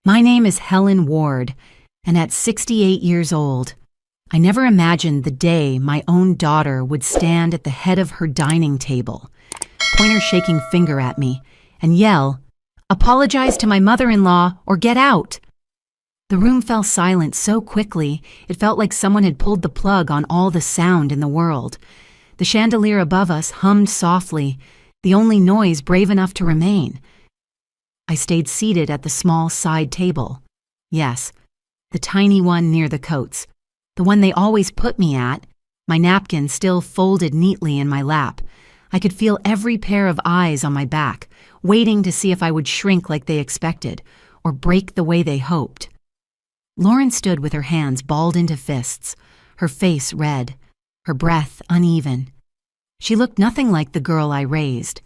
My name is Helen Ward, and at 68 years old, I never imagined the day my own daughter would stand at the head of her dining table, point her shaking finger at me, and yell, "Apologize to my mother-in-law or get out!" The room fell silent so quickly it felt like someone had pulled the plug on all the sound in the world. The chandelier above us hummed softly, the only noise brave enough to remain. I stayed seated at the small side table. Yes, the tiny one near the coats, the one they always put me at, my napkin still folded neatly in my lap. I could feel every pair of eyes on my back, waiting to see if I would shrink like they expected, or break the way they hoped. Lauren stood with her hands balled into fists, her face red, her breath uneven. She looked nothing like the girl I raised,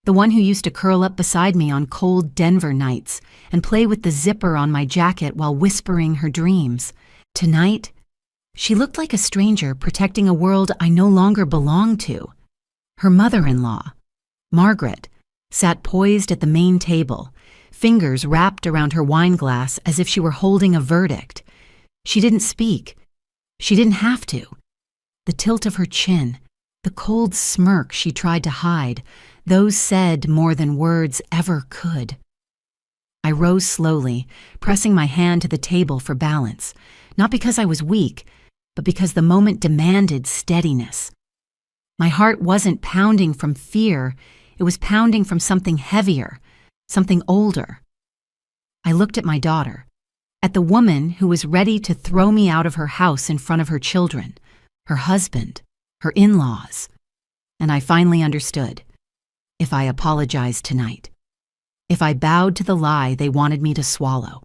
the one who used to curl up beside me on cold Denver nights and play with the zipper on my jacket while whispering her dreams. Tonight, she looked like a stranger protecting a world I no longer belonged to. Her mother-in-law, Margaret, sat poised at the main table, fingers wrapped around her wine glass as if she were holding a verdict. She didn't speak. She didn't have to. The tilt of her chin, the cold smirk she tried to hide, those said more than words ever could. I rose slowly, pressing my hand to the table for balance, not because I was weak, but because the moment demanded steadiness. My heart wasn't pounding from fear, it was pounding from something heavier, something older. I looked at my daughter, at the woman who was ready to throw me out of her house in front of her children, her husband, her in-laws, and I finally understood. If I apologized tonight, if I bowed to the lie they wanted me to swallow,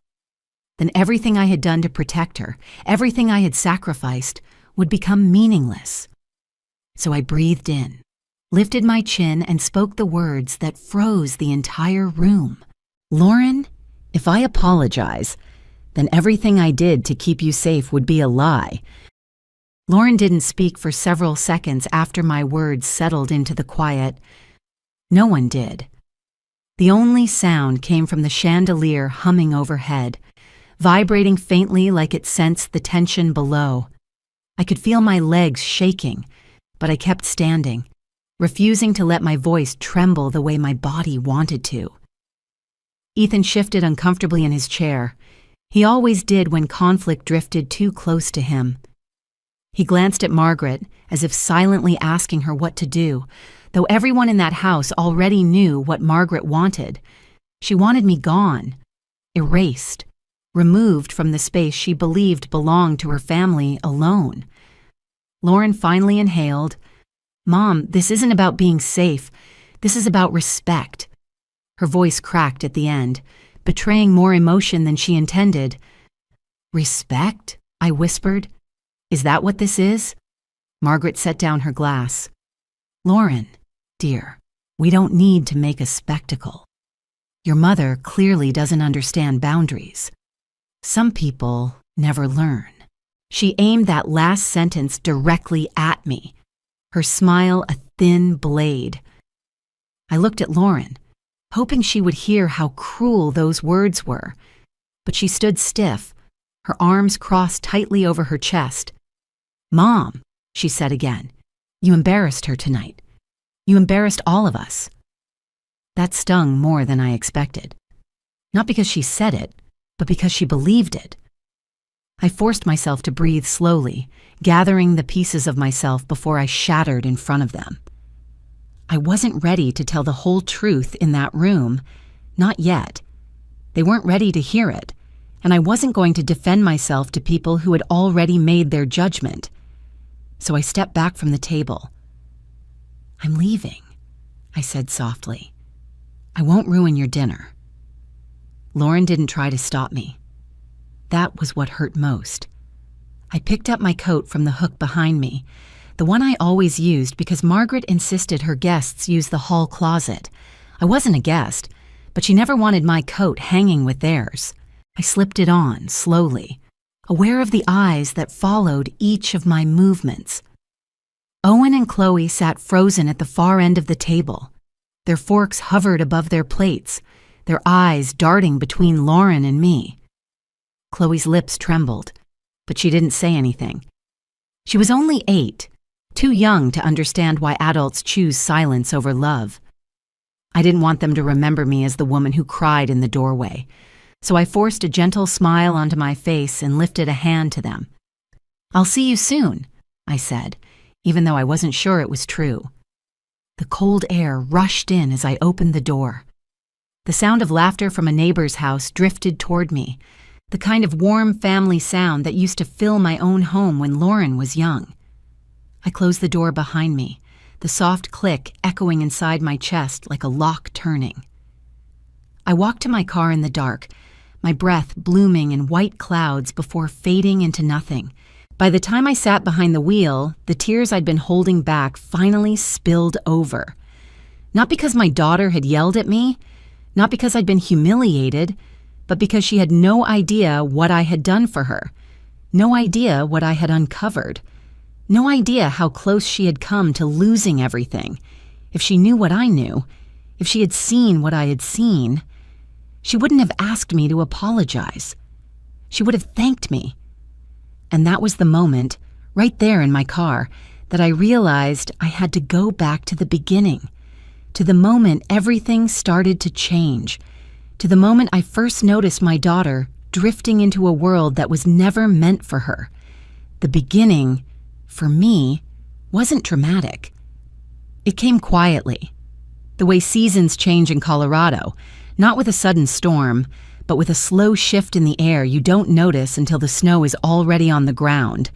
then everything I had done to protect her, everything I had sacrificed, would become meaningless. So I breathed in, lifted my chin, and spoke the words that froze the entire room. "Lauren, if I apologize, then everything I did to keep you safe would be a lie." Lauren didn't speak for several seconds after my words settled into the quiet. No one did. The only sound came from the chandelier humming overhead, vibrating faintly like it sensed the tension below. I could feel my legs shaking, but I kept standing, refusing to let my voice tremble the way my body wanted to. Ethan shifted uncomfortably in his chair. He always did when conflict drifted too close to him. He glanced at Margaret as if silently asking her what to do, though everyone in that house already knew what Margaret wanted. She wanted me gone, erased, removed from the space she believed belonged to her family alone. Lauren finally inhaled. "Mom, this isn't about being safe. This is about respect." Her voice cracked at the end, betraying more emotion than she intended. "Respect?" I whispered. "Is that what this is?" Margaret set down her glass. "Lauren, dear, we don't need to make a spectacle. Your mother clearly doesn't understand boundaries. Some people never learn." She aimed that last sentence directly at me, her smile a thin blade. I looked at Lauren, hoping she would hear how cruel those words were, but she stood stiff, her arms crossed tightly over her chest. "Mom," she said again, "you embarrassed her tonight. You embarrassed all of us." That stung more than I expected. Not because she said it, but because she believed it. I forced myself to breathe slowly, gathering the pieces of myself before I shattered in front of them. I wasn't ready to tell the whole truth in that room, not yet. They weren't ready to hear it, and I wasn't going to defend myself to people who had already made their judgment. So I stepped back from the table. "I'm leaving," I said softly. "I won't ruin your dinner." Lauren didn't try to stop me. That was what hurt most. I picked up my coat from the hook behind me, the one I always used because Margaret insisted her guests use the hall closet. I wasn't a guest, but she never wanted my coat hanging with theirs. I slipped it on slowly, aware of the eyes that followed each of my movements. Owen and Chloe sat frozen at the far end of the table. Their forks hovered above their plates, their eyes darting between Lauren and me. Chloe's lips trembled, but she didn't say anything. She was only 8, too young to understand why adults choose silence over love. I didn't want them to remember me as the woman who cried in the doorway, so I forced a gentle smile onto my face and lifted a hand to them. "I'll see you soon," I said, even though I wasn't sure it was true. The cold air rushed in as I opened the door. The sound of laughter from a neighbor's house drifted toward me, the kind of warm family sound that used to fill my own home when Lauren was young. I closed the door behind me, the soft click echoing inside my chest like a lock turning. I walked to my car in the dark, my breath blooming in white clouds before fading into nothing. By the time I sat behind the wheel, the tears I'd been holding back finally spilled over. Not because my daughter had yelled at me, not because I'd been humiliated, but because she had no idea what I had done for her, no idea what I had uncovered, no idea how close she had come to losing everything. If she knew what I knew, if she had seen what I had seen, she wouldn't have asked me to apologize. She would have thanked me. And that was the moment, right there in my car, that I realized I had to go back to the beginning, to the moment everything started to change, to the moment I first noticed my daughter drifting into a world that was never meant for her. The beginning, for me, wasn't dramatic. It came quietly, the way seasons change in Colorado, not with a sudden storm, but with a slow shift in the air you don't notice until the snow is already on the ground.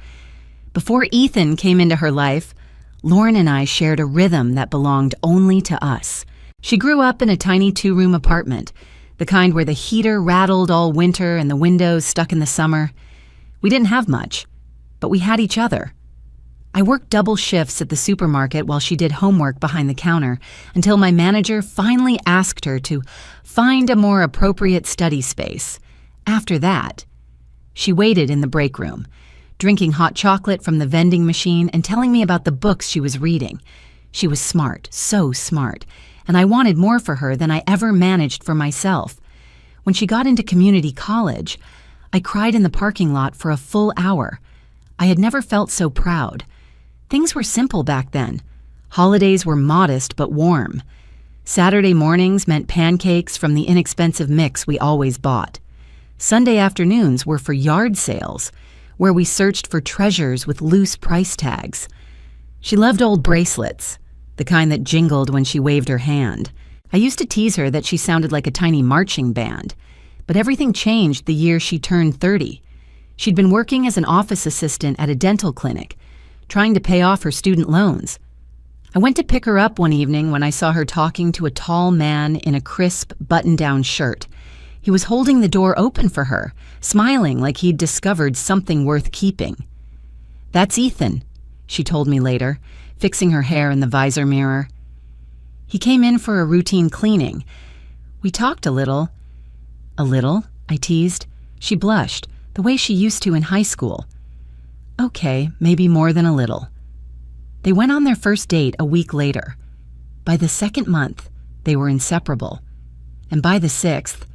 Before Ethan came into her life, Lauren and I shared a rhythm that belonged only to us. She grew up in a tiny 2-room apartment, the kind where the heater rattled all winter and the windows stuck in the summer. We didn't have much, but we had each other. I worked double shifts at the supermarket while she did homework behind the counter until my manager finally asked her to find a more appropriate study space. After that, she waited in the break room, drinking hot chocolate from the vending machine and telling me about the books she was reading. She was smart, so smart, and I wanted more for her than I ever managed for myself. When she got into community college, I cried in the parking lot for a full hour. I had never felt so proud. Things were simple back then. Holidays were modest but warm. Saturday mornings meant pancakes from the inexpensive mix we always bought. Sunday afternoons were for yard sales, where we searched for treasures with loose price tags. She loved old bracelets, the kind that jingled when she waved her hand. I used to tease her that she sounded like a tiny marching band, but everything changed the year she turned 30. She'd been working as an office assistant at a dental clinic, trying to pay off her student loans. I went to pick her up one evening when I saw her talking to a tall man in a crisp button-down shirt. He was holding the door open for her, smiling like he'd discovered something worth keeping. "That's Ethan," she told me later, fixing her hair in the visor mirror. "He came in for a routine cleaning. We talked a little." "A little?" I teased. She blushed, the way she used to in high school. "Okay, maybe more than a little." They went on their first date a week later. By the 2nd month, they were inseparable. And by the 6th,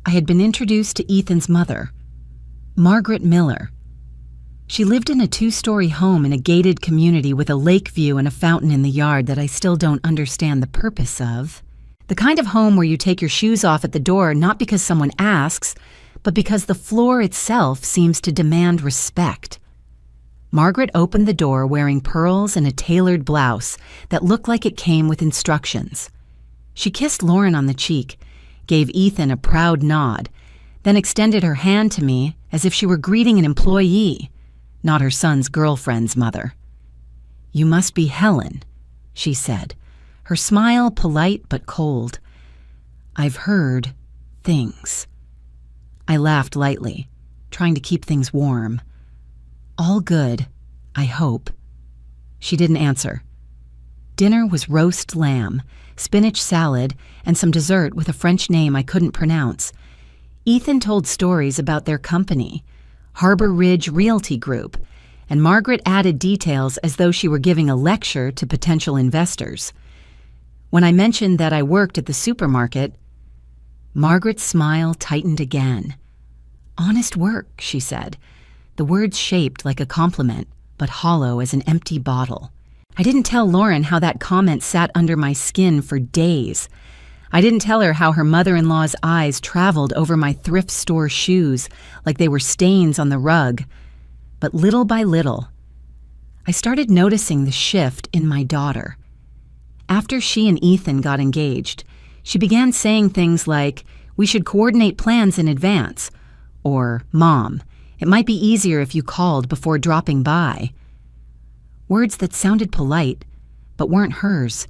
I had been introduced to Ethan's mother, Margaret Miller. She lived in a 2-story home in a gated community with a lake view and a fountain in the yard that I still don't understand the purpose of. The kind of home where you take your shoes off at the door not because someone asks, but because the floor itself seems to demand respect. Margaret opened the door wearing pearls and a tailored blouse that looked like it came with instructions. She kissed Lauren on the cheek, gave Ethan a proud nod, then extended her hand to me as if she were greeting an employee, not her son's girlfriend's mother. "You must be Helen," she said, her smile polite but cold. "I've heard things." I laughed lightly, trying to keep things warm. "All good, I hope." She didn't answer. Dinner was roast lamb, spinach salad, and some dessert with a French name I couldn't pronounce. Ethan told stories about their company, Harbor Ridge Realty Group, and Margaret added details as though she were giving a lecture to potential investors. When I mentioned that I worked at the supermarket, Margaret's smile tightened again. Honest work, she said, the words shaped like a compliment, but hollow as an empty bottle. I didn't tell Lauren how that comment sat under my skin for days. I didn't tell her how her mother-in-law's eyes traveled over my thrift store shoes like they were stains on the rug. But little by little, I started noticing the shift in my daughter. After she and Ethan got engaged, she began saying things like, "We should coordinate plans in advance," or, "Mom, it might be easier if you called before dropping by." Words that sounded polite, but weren't hers.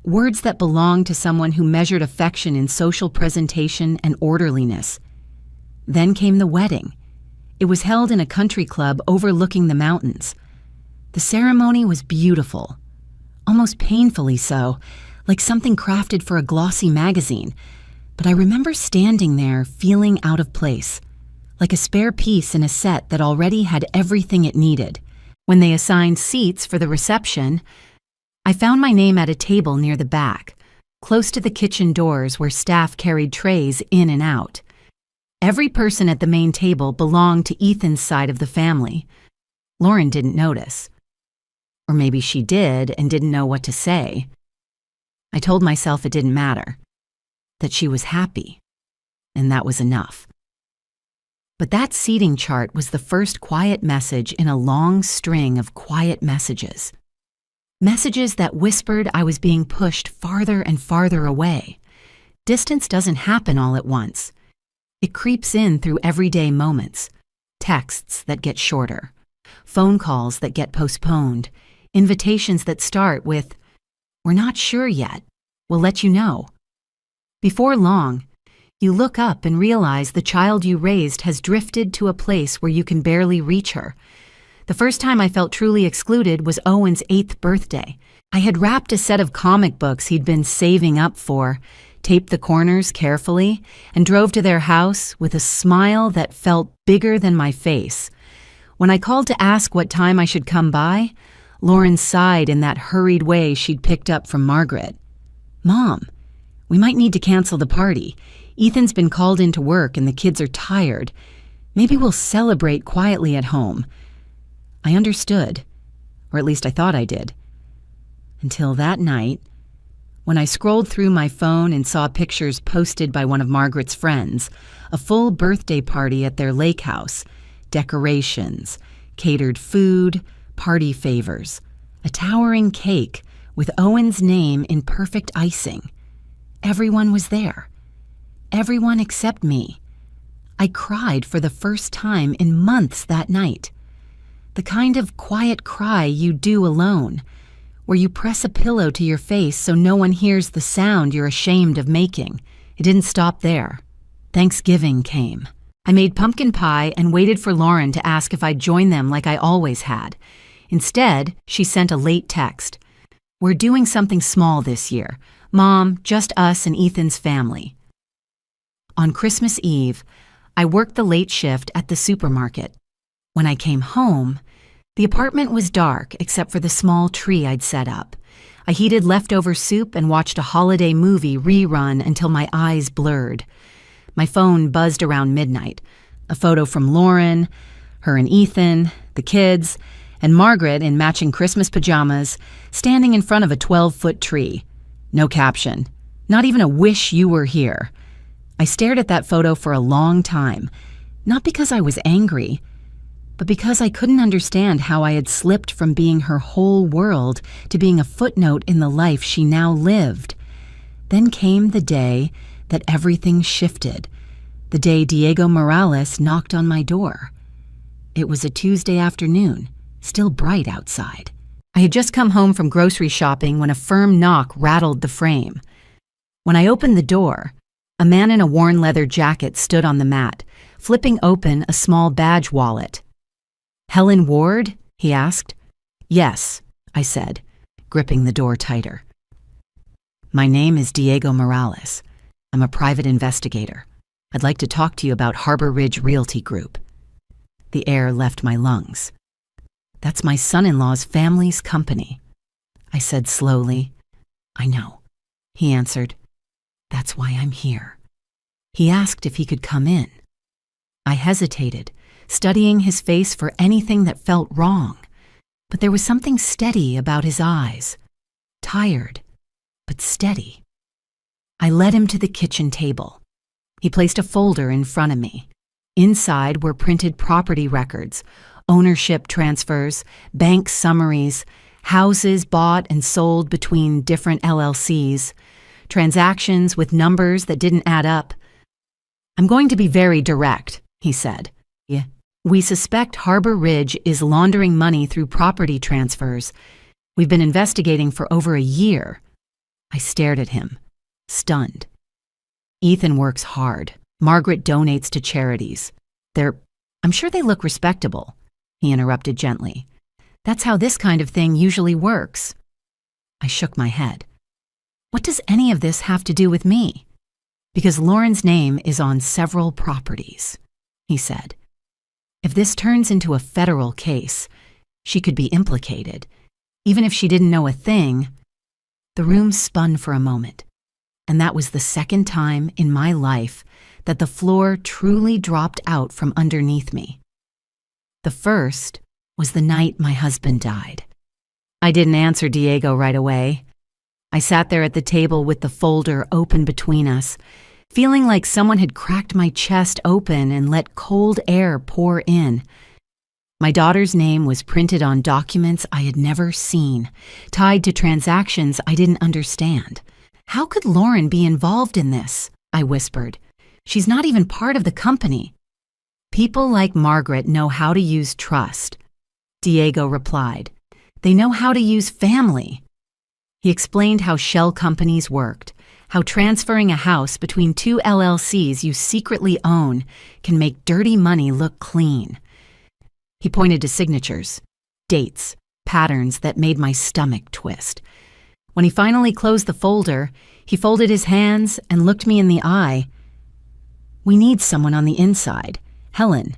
Words that belonged to someone who measured affection in social presentation and orderliness. Then came the wedding. It was held in a country club overlooking the mountains. The ceremony was beautiful, almost painfully so, like something crafted for a glossy magazine. But I remember standing there feeling out of place, like a spare piece in a set that already had everything it needed. When they assigned seats for the reception, I found my name at a table near the back, close to the kitchen doors where staff carried trays in and out. Every person at the main table belonged to Ethan's side of the family. Lauren didn't notice. Or maybe she did and didn't know what to say. I told myself it didn't matter, that she was happy, and that was enough. But that seating chart was the first quiet message in a long string of quiet messages. Messages that whispered I was being pushed farther and farther away. Distance doesn't happen all at once. It creeps in through everyday moments. Texts that get shorter. Phone calls that get postponed. Invitations that start with, "We're not sure yet. We'll let you know." Before long, you look up and realize the child you raised has drifted to a place where you can barely reach her. The first time I felt truly excluded was Owen's 8th birthday. I had wrapped a set of comic books he'd been saving up for, taped the corners carefully, and drove to their house with a smile that felt bigger than my face. When I called to ask what time I should come by, Lauren sighed in that hurried way she'd picked up from Margaret. "Mom, we might need to cancel the party. Ethan's been called into work and the kids are tired. Maybe we'll celebrate quietly at home." I understood, or at least I thought I did. Until that night, when I scrolled through my phone and saw pictures posted by one of Margaret's friends, a full birthday party at their lake house, decorations, catered food, party favors, a towering cake with Owen's name in perfect icing. Everyone was there. Everyone except me. I cried for the first time in months that night. The kind of quiet cry you do alone, where you press a pillow to your face so no one hears the sound you're ashamed of making. It didn't stop there. Thanksgiving came. I made pumpkin pie and waited for Lauren to ask if I'd join them like I always had. Instead, she sent a late text. "We're doing something small this year. Mom, just us and Ethan's family." On Christmas Eve, I worked the late shift at the supermarket. When I came home, the apartment was dark except for the small tree I'd set up. I heated leftover soup and watched a holiday movie rerun until my eyes blurred. My phone buzzed around midnight. A photo from Lauren, her and Ethan, the kids, and Margaret in matching Christmas pajamas, standing in front of a 12-foot tree. No caption. Not even a "wish you were here." I stared at that photo for a long time, not because I was angry, but because I couldn't understand how I had slipped from being her whole world to being a footnote in the life she now lived. Then came the day that everything shifted, the day Diego Morales knocked on my door. It was a Tuesday afternoon, still bright outside. I had just come home from grocery shopping when a firm knock rattled the frame. When I opened the door, a man in a worn leather jacket stood on the mat, flipping open a small badge wallet. "Helen Ward?" he asked. "Yes," I said, gripping the door tighter. "My name is Diego Morales. I'm a private investigator. I'd like to talk to you about Harbor Ridge Realty Group." The air left my lungs. "That's my son-in-law's family's company," I said slowly. "I know," he answered. "That's why I'm here." He asked if he could come in. I hesitated, studying his face for anything that felt wrong. But there was something steady about his eyes. Tired, but steady. I led him to the kitchen table. He placed a folder in front of me. Inside were printed property records, ownership transfers, bank summaries, houses bought and sold between different LLCs, transactions with numbers that didn't add up. "I'm going to be very direct," he said. "Yeah. We suspect Harbor Ridge is laundering money through property transfers. We've been investigating for over a year." I stared at him, stunned. "Ethan works hard. Margaret donates to charities. I'm sure they look respectable," he interrupted gently. "That's how this kind of thing usually works." I shook my head. "What does any of this have to do with me?" "Because Lauren's name is on several properties," he said. "If this turns into a federal case, she could be implicated, even if she didn't know a thing." The room spun for a moment, and that was the second time in my life that the floor truly dropped out from underneath me. The first was the night my husband died. I didn't answer Diego right away. I sat there at the table with the folder open between us, feeling like someone had cracked my chest open and let cold air pour in. My daughter's name was printed on documents I had never seen, tied to transactions I didn't understand. "How could Lauren be involved in this?" I whispered. "She's not even part of the company." "People like Margaret know how to use trust," Diego replied. "They know how to use family." He explained how shell companies worked, how transferring a house between two LLCs you secretly own can make dirty money look clean. He pointed to signatures, dates, patterns that made my stomach twist. When he finally closed the folder, he folded his hands and looked me in the eye. "We need someone on the inside, Helen.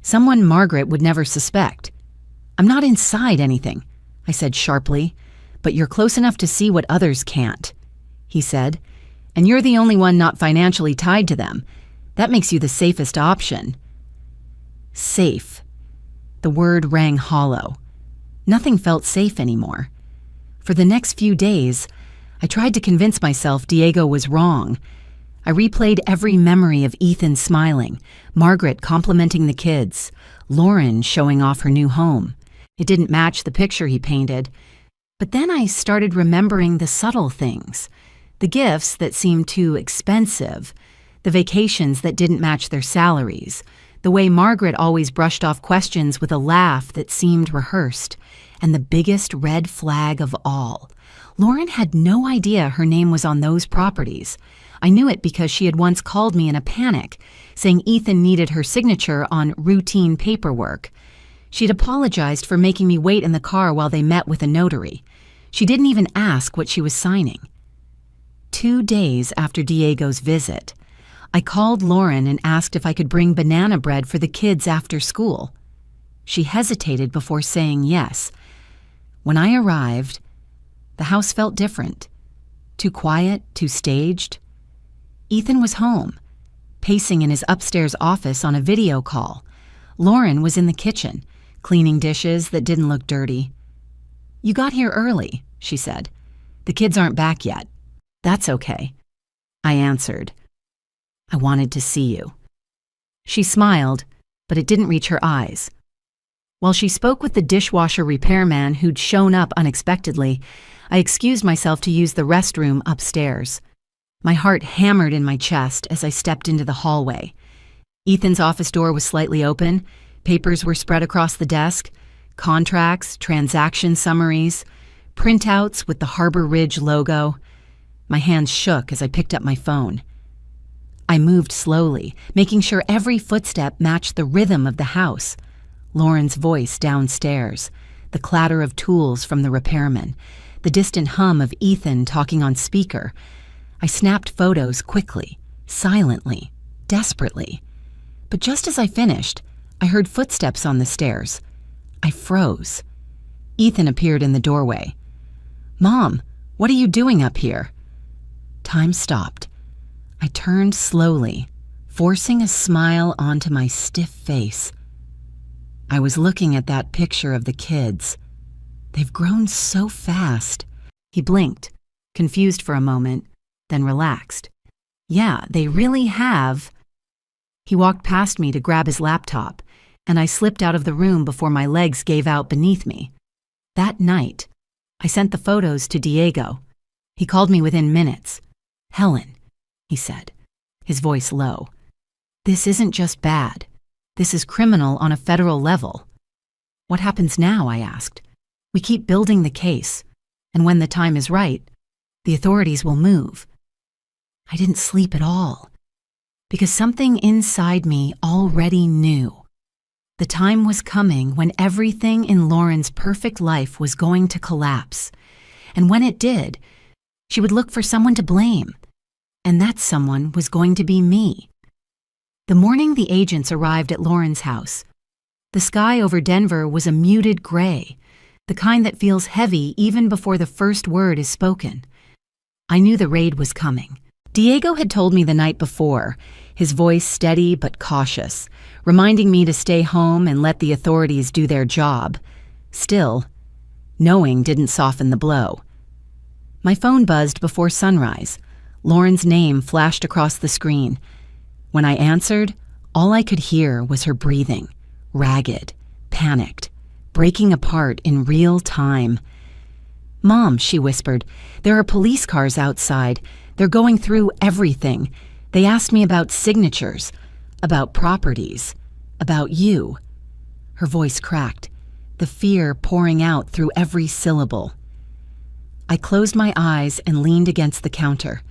Someone Margaret would never suspect." "I'm not inside anything," I said sharply, "but you're close enough to see what others can't," he said. "And you're the only one not financially tied to them. That makes you the safest option." Safe. The word rang hollow. Nothing felt safe anymore. For the next few days, I tried to convince myself Diego was wrong. I replayed every memory of Ethan smiling, Margaret complimenting the kids, Lauren showing off her new home. It didn't match the picture he painted. But then I started remembering the subtle things, the gifts that seemed too expensive, the vacations that didn't match their salaries, the way Margaret always brushed off questions with a laugh that seemed rehearsed, and the biggest red flag of all. Lauren had no idea her name was on those properties. I knew it because she had once called me in a panic, saying Ethan needed her signature on routine paperwork. She'd apologized for making me wait in the car while they met with a notary. She didn't even ask what she was signing. 2 days after Diego's visit, I called Lauren and asked if I could bring banana bread for the kids after school. She hesitated before saying yes. When I arrived, the house felt different. Too quiet, too staged. Ethan was home, pacing in his upstairs office on a video call. Lauren was in the kitchen, cleaning dishes that didn't look dirty. "You got here early," she said. "The kids aren't back yet." "That's okay," I answered. "I wanted to see you." She smiled, but it didn't reach her eyes. While she spoke with the dishwasher repairman who'd shown up unexpectedly, I excused myself to use the restroom upstairs. My heart hammered in my chest as I stepped into the hallway. Ethan's office door was slightly open. Papers were spread across the desk. Contracts, transaction summaries, printouts with the Harbor Ridge logo. My hands shook as I picked up my phone. I moved slowly, making sure every footstep matched the rhythm of the house. Lauren's voice downstairs, the clatter of tools from the repairman, the distant hum of Ethan talking on speaker. I snapped photos quickly, silently, desperately. But just as I finished, I heard footsteps on the stairs. I froze. Ethan appeared in the doorway. "Mom, what are you doing up here?" Time stopped. I turned slowly, forcing a smile onto my stiff face. I was looking at that picture of the kids. They've grown so fast. He blinked, confused for a moment, then relaxed. Yeah, they really have. He walked past me to grab his laptop, and I slipped out of the room before my legs gave out beneath me. That night, I sent the photos to Diego. He called me within minutes. "Helen," he said, his voice low. "This isn't just bad. This is criminal on a federal level." "What happens now?" I asked. "We keep building the case, and when the time is right, the authorities will move." I didn't sleep at all, because something inside me already knew. The time was coming when everything in Lauren's perfect life was going to collapse, and when it did, she would look for someone to blame, and that someone was going to be me. The morning the agents arrived at Lauren's house, the sky over Denver was a muted gray, the kind that feels heavy even before the first word is spoken. I knew the raid was coming. Diego had told me the night before, his voice steady but cautious, reminding me to stay home and let the authorities do their job. Still, knowing didn't soften the blow. My phone buzzed before sunrise. Lauren's name flashed across the screen. When I answered, all I could hear was her breathing, ragged, panicked, breaking apart in real time. "Mom," she whispered, "there are police cars outside. They're going through everything. They asked me about signatures, about properties, about you." Her voice cracked, the fear pouring out through every syllable. I closed my eyes and leaned against the counter,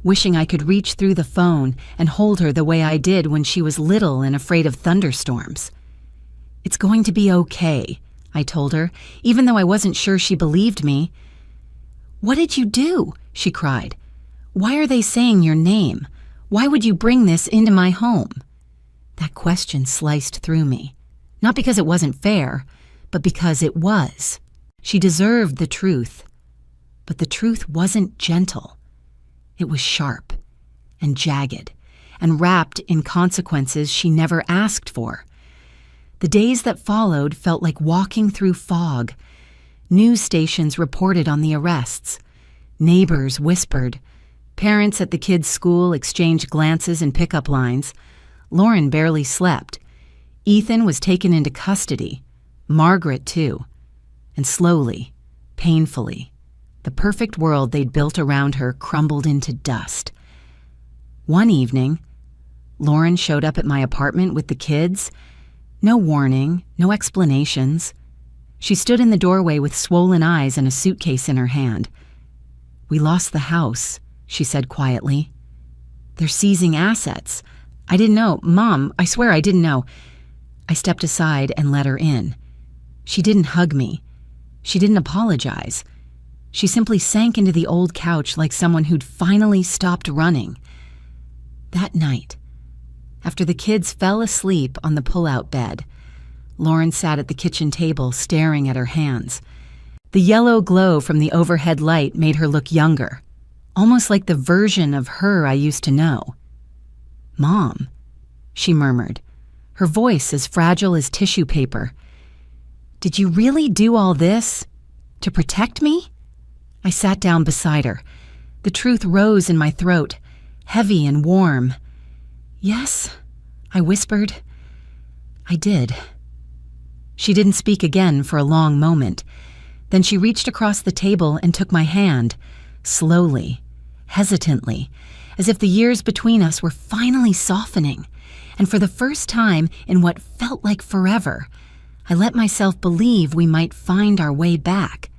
wishing I could reach through the phone and hold her the way I did when she was little and afraid of thunderstorms. "It's going to be okay," I told her, even though I wasn't sure she believed me. "What did you do?" she cried. "Why are they saying your name? Why would you bring this into my home?" That question sliced through me, not because it wasn't fair, but because it was. She deserved the truth, but the truth wasn't gentle. It was sharp and jagged and wrapped in consequences she never asked for. The days that followed felt like walking through fog. News stations reported on the arrests. Neighbors whispered. Parents at the kids' school exchanged glances and pickup lines. Lauren barely slept. Ethan was taken into custody. Margaret, too. And slowly, painfully, the perfect world they'd built around her crumbled into dust. One evening, Lauren showed up at my apartment with the kids. No warning, no explanations. She stood in the doorway with swollen eyes and a suitcase in her hand. "We lost the house," she said quietly. "They're seizing assets. I didn't know. Mom, I swear I didn't know." I stepped aside and let her in. She didn't hug me. She didn't apologize. She simply sank into the old couch like someone who'd finally stopped running. That night, after the kids fell asleep on the pull-out bed, Lauren sat at the kitchen table staring at her hands. The yellow glow from the overhead light made her look younger, almost like the version of her I used to know. "Mom," she murmured, her voice as fragile as tissue paper. "Did you really do all this? To protect me?" I sat down beside her. The truth rose in my throat, heavy and warm. "Yes," I whispered. "I did." She didn't speak again for a long moment. Then she reached across the table and took my hand, slowly, hesitantly, as if the years between us were finally softening. And for the first time in what felt like forever, I let myself believe we might find our way back.